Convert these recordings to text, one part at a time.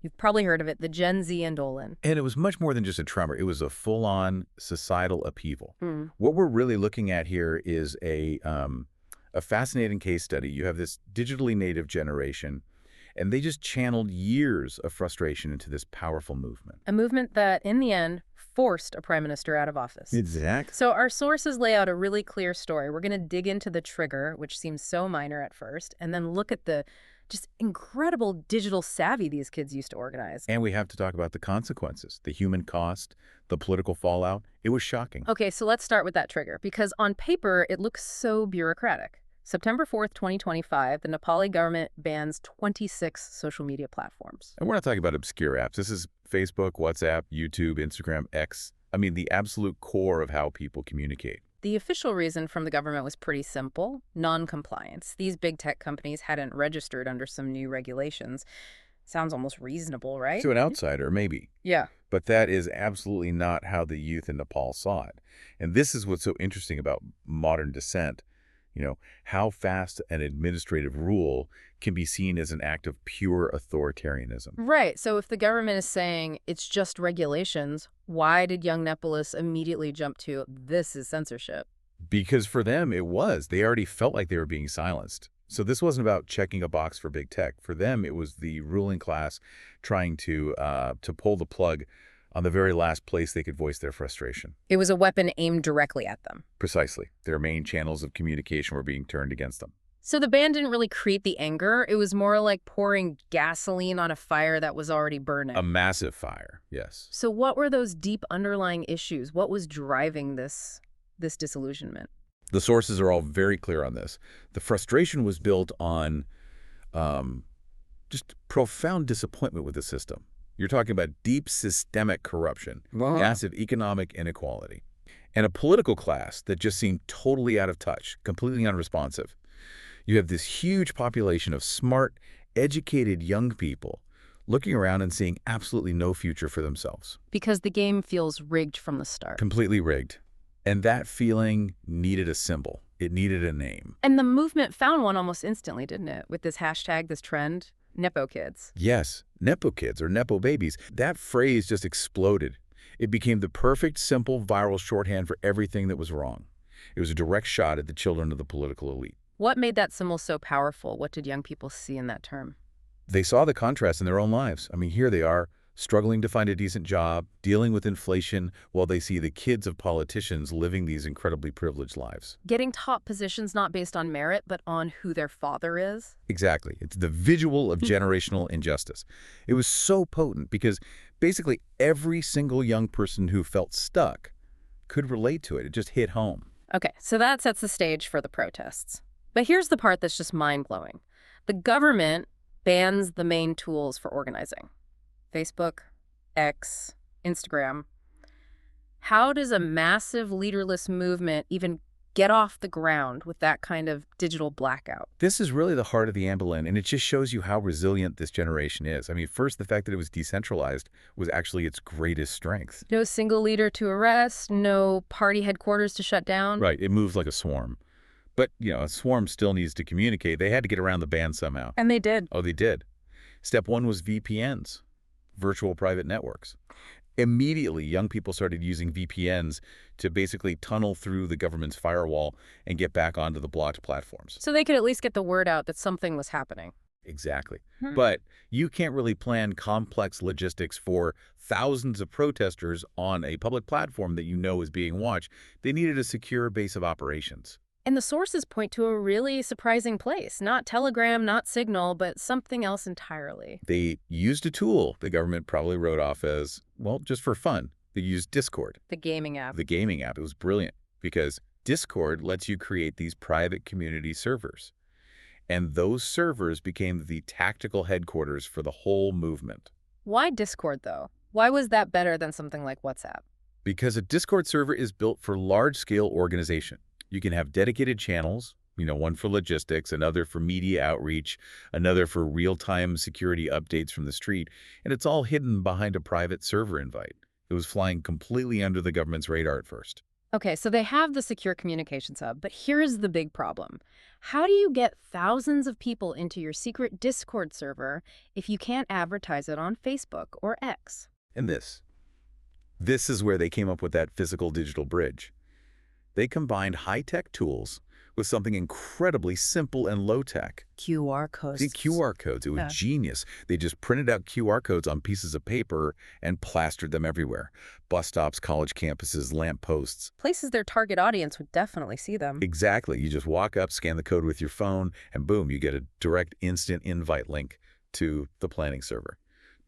You've probably heard of it, the Gen Z aandolen. And it was much more than just a tremor. It was a full-on societal upheaval. Mm. What we're really looking at here is a fascinating case study. You have this digitally native generation, and they just channeled years of frustration into this powerful movement. A movement that, in the end, forced a prime minister out of office. Exactly. So our sources lay out a really clear story. We're going to dig into the trigger, which seems so minor at first, and then look at the just incredible digital savvy these kids used to organize. And we have to talk about the consequences, the human cost, the political fallout. It was shocking. Okay, so let's start with that trigger, because on paper, it looks so bureaucratic. September 4th, 2025, the Nepali government bans 26 social media platforms. And we're not talking about obscure apps. This is Facebook, WhatsApp, YouTube, Instagram, X. I mean, the absolute core of how people communicate. The official reason from the government was pretty simple: non-compliance. These big tech companies hadn't registered under some new regulations. Sounds almost reasonable, right? To an outsider, maybe. Yeah. But that is absolutely not how the youth in Nepal saw it. And this is what's so interesting about modern dissent. You know, how fast an administrative rule can be seen as an act of pure authoritarianism. Right. So if the government is saying it's just regulations, why did young Nepalese immediately jump to this is censorship? Because for them, it was. They already felt like they were being silenced. So this wasn't about checking a box for big tech. For them, it was the ruling class trying to pull the plug on the very last place they could voice their frustration. It was a weapon aimed directly at them. Precisely. Their main channels of communication were being turned against them. So the ban didn't really create the anger. It was more like pouring gasoline on a fire that was already burning. A massive fire, yes. So what were those deep underlying issues? What was driving this disillusionment? The sources are all very clear on this. The frustration was built on just profound disappointment with the system. You're talking about deep systemic corruption, massive economic inequality, and a political class that just seemed totally out of touch, completely unresponsive. You have this huge population of smart, educated young people looking around and seeing absolutely no future for themselves. Because the game feels rigged from the start. Completely rigged. And that feeling needed a symbol. It needed a name. And the movement found one almost instantly, didn't it? With this hashtag, this trend, Nepo kids. Yes, Nepo kids or Nepo babies. That phrase just exploded. It became the perfect, simple, viral shorthand for everything that was wrong. It was a direct shot at the children of the political elite. What made that symbol so powerful? What did young people see in that term? They saw the contrast in their own lives. I mean, here they are, struggling to find a decent job, dealing with inflation, while they see the kids of politicians living these incredibly privileged lives. Getting top positions not based on merit, but on who their father is? Exactly. It's the visual of generational injustice. It was so potent because basically every single young person who felt stuck could relate to it. It just hit home. Okay, so that sets the stage for the protests. But here's the part that's just mind-blowing. The government bans the main tools for organizing: Facebook, X, Instagram. How does a massive leaderless movement even get off the ground with that kind of digital blackout? This is really the heart of the aandolen, and it just shows you how resilient this generation is. I mean, first, the fact that it was decentralized was actually its greatest strength. No single leader to arrest, no party headquarters to shut down. Right, it moves like a swarm. But, you know, a swarm still needs to communicate. They had to get around the ban somehow. And they did. Oh, they did. Step one was VPNs, virtual private networks. Immediately, young people started using VPNs to basically tunnel through the government's firewall and get back onto the blocked platforms. So they could at least get the word out that something was happening. Exactly. But you can't really plan complex logistics for thousands of protesters on a public platform that you know is being watched. They needed a secure base of operations. And the sources point to a really surprising place. Not Telegram, not Signal, but something else entirely. They used a tool the government probably wrote off as, well, just for fun. They used Discord. The gaming app. The gaming app. It was brilliant because Discord lets you create these private community servers. And those servers became the tactical headquarters for the whole movement. Why Discord, though? Why was that better than something like WhatsApp? Because a Discord server is built for large-scale organization. You can have dedicated channels, you know, one for logistics, another for media outreach, another for real-time security updates from the street, and it's all hidden behind a private server invite. It was flying completely under the government's radar at first. Okay, so they have the secure communications hub, but here's the big problem. How do you get thousands of people into your secret Discord server if you can't advertise it on Facebook or X? And this is where they came up with that physical-digital bridge. They combined high-tech tools with something incredibly simple and low-tech. QR codes. See, QR codes, it was genius. They just printed out QR codes on pieces of paper and plastered them everywhere. Bus stops, college campuses, lamp posts. Places their target audience would definitely see them. Exactly. You just walk up, scan the code with your phone, and boom, you get a direct instant invite link to the planning server.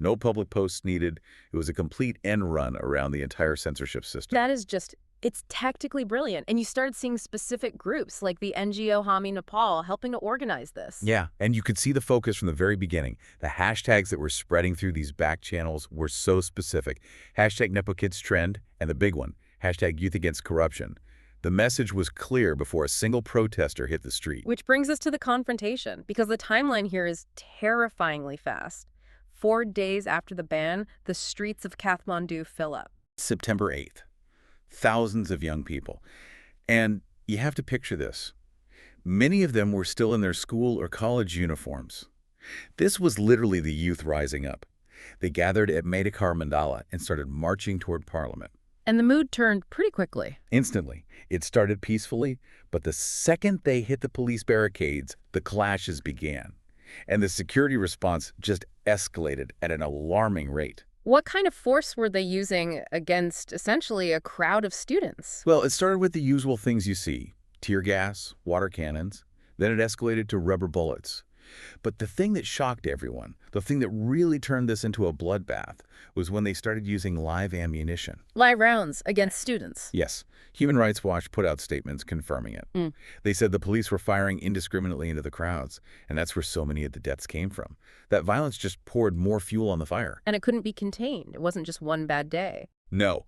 No public posts needed. It was a complete end run around the entire censorship system. That is just, it's tactically brilliant. And you started seeing specific groups like the NGO Hami Nepal helping to organize this. Yeah, and you could see the focus from the very beginning. The hashtags that were spreading through these back channels were so specific. Hashtag #NepoKidsTrend, and the big one, hashtag Youth Against Corruption. The message was clear before a single protester hit the street. Which brings us to the confrontation, because the timeline here is terrifyingly fast. 4 days after the ban, the streets of Kathmandu fill up. September 8th. Thousands of young people. And you have to picture this. Many of them were still in their school or college uniforms. This was literally the youth rising up. They gathered at Medakar Mandala and started marching toward Parliament. And the mood turned pretty quickly. Instantly. It started peacefully, but the second they hit the police barricades, the clashes began. And the security response just escalated at an alarming rate. What kind of force were they using against essentially a crowd of students? Well, it started with the usual things you see. Tear gas, water cannons. Then it escalated to rubber bullets. But the thing that shocked everyone, the thing that really turned this into a bloodbath, was when they started using live ammunition. Live rounds against students. Yes. Human Rights Watch put out statements confirming it. They said the police were firing indiscriminately into the crowds, and that's where so many of the deaths came from. That violence just poured more fuel on the fire. And it couldn't be contained. It wasn't just one bad day. No.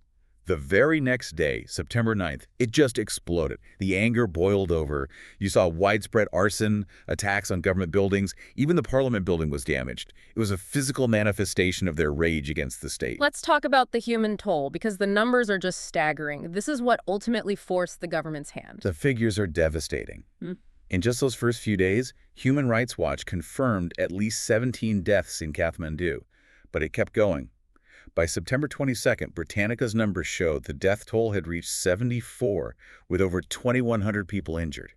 The very next day, September 9th, it just exploded. The anger boiled over. You saw widespread arson, attacks on government buildings. Even the Parliament building was damaged. It was a physical manifestation of their rage against the state. Let's talk about the human toll, because the numbers are just staggering. This is what ultimately forced the government's hand. The figures are devastating. In just those first few days, Human Rights Watch confirmed at least 17 deaths in Kathmandu, but it kept going. By September 22nd, Britannica's numbers showed the death toll had reached 74, with over 2,100 people injured.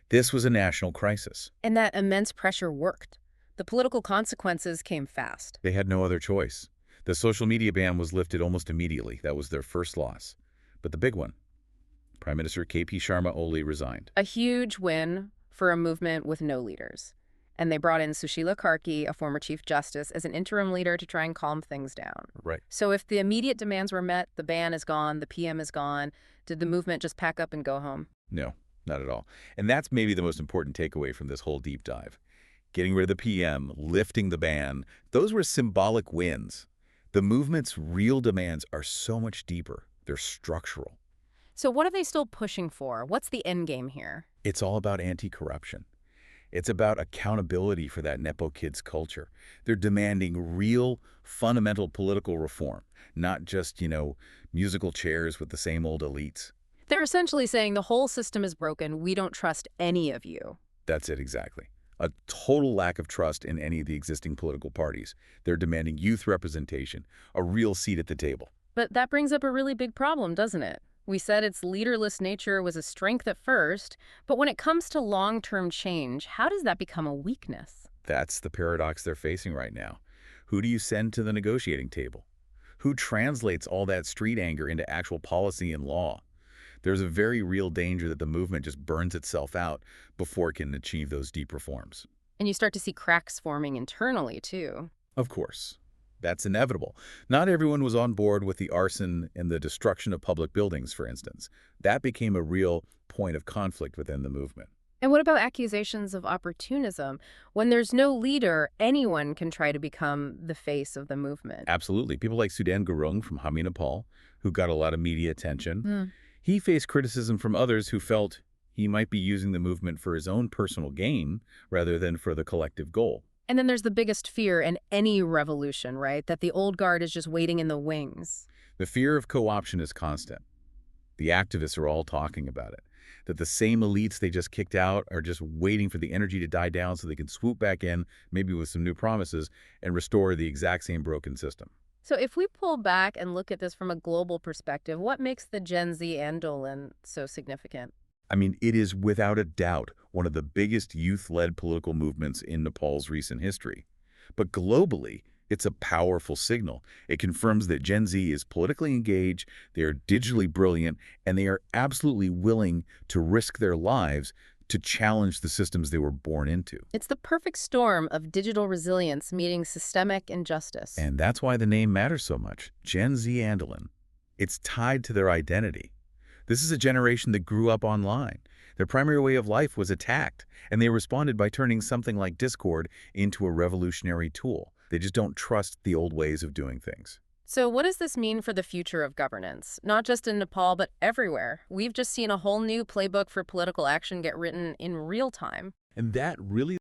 This was a national crisis. And that immense pressure worked. The political consequences came fast. They had no other choice. The social media ban was lifted almost immediately. That was their first loss. But the big one, Prime Minister KP Sharma Oli resigned. A huge win for a movement with no leaders. And they brought in Sushila Karki, a former Chief Justice, as an interim leader to try and calm things down. Right. So if the immediate demands were met, the ban is gone, the PM is gone, did the movement just pack up and go home? No, not at all. And that's maybe the most important takeaway from this whole deep dive. Getting rid of the PM, lifting the ban, those were symbolic wins. The movement's real demands are so much deeper. They're structural. So what are they still pushing for? What's the end game here? It's all about anti-corruption. It's about accountability for that Nepo kids culture. They're demanding real, fundamental political reform, not just, musical chairs with the same old elites. They're essentially saying the whole system is broken. We don't trust any of you. That's it exactly. A total lack of trust in any of the existing political parties. They're demanding youth representation, a real seat at the table. But that brings up a really big problem, doesn't it? We said its leaderless nature was a strength at first, but when it comes to long-term change, how does that become a weakness? That's the paradox they're facing right now. Who do you send to the negotiating table? Who translates all that street anger into actual policy and law? There's a very real danger that the movement just burns itself out before it can achieve those deep reforms. And you start to see cracks forming internally, too. Of course. That's inevitable. Not everyone was on board with the arson and the destruction of public buildings, for instance. That became a real point of conflict within the movement. And what about accusations of opportunism? When there's no leader, anyone can try to become the face of the movement. Absolutely. People like Sudan Gurung from Hami Nepal, who got a lot of media attention. He faced criticism from others who felt he might be using the movement for his own personal gain rather than for the collective goal. And then there's the biggest fear in any revolution, right? That the old guard is just waiting in the wings. The fear of co-option is constant. The activists are all talking about it, that the same elites they just kicked out are just waiting for the energy to die down so they can swoop back in, maybe with some new promises, and restore the exact same broken system. So if we pull back and look at this from a global perspective, what makes the Gen Z aandolen so significant? I mean, it is without a doubt one of the biggest youth-led political movements in Nepal's recent history. But globally, it's a powerful signal. It confirms that Gen Z is politically engaged, they are digitally brilliant, and they are absolutely willing to risk their lives to challenge the systems they were born into. It's the perfect storm of digital resilience meeting systemic injustice. And that's why the name matters so much. Gen Z Andolan. It's tied to their identity. This is a generation that grew up online. Their primary way of life was attacked, and they responded by turning something like Discord into a revolutionary tool. They just don't trust the old ways of doing things. So what does this mean for the future of governance? Not just in Nepal, but everywhere. We've just seen a whole new playbook for political action get written in real time. And that really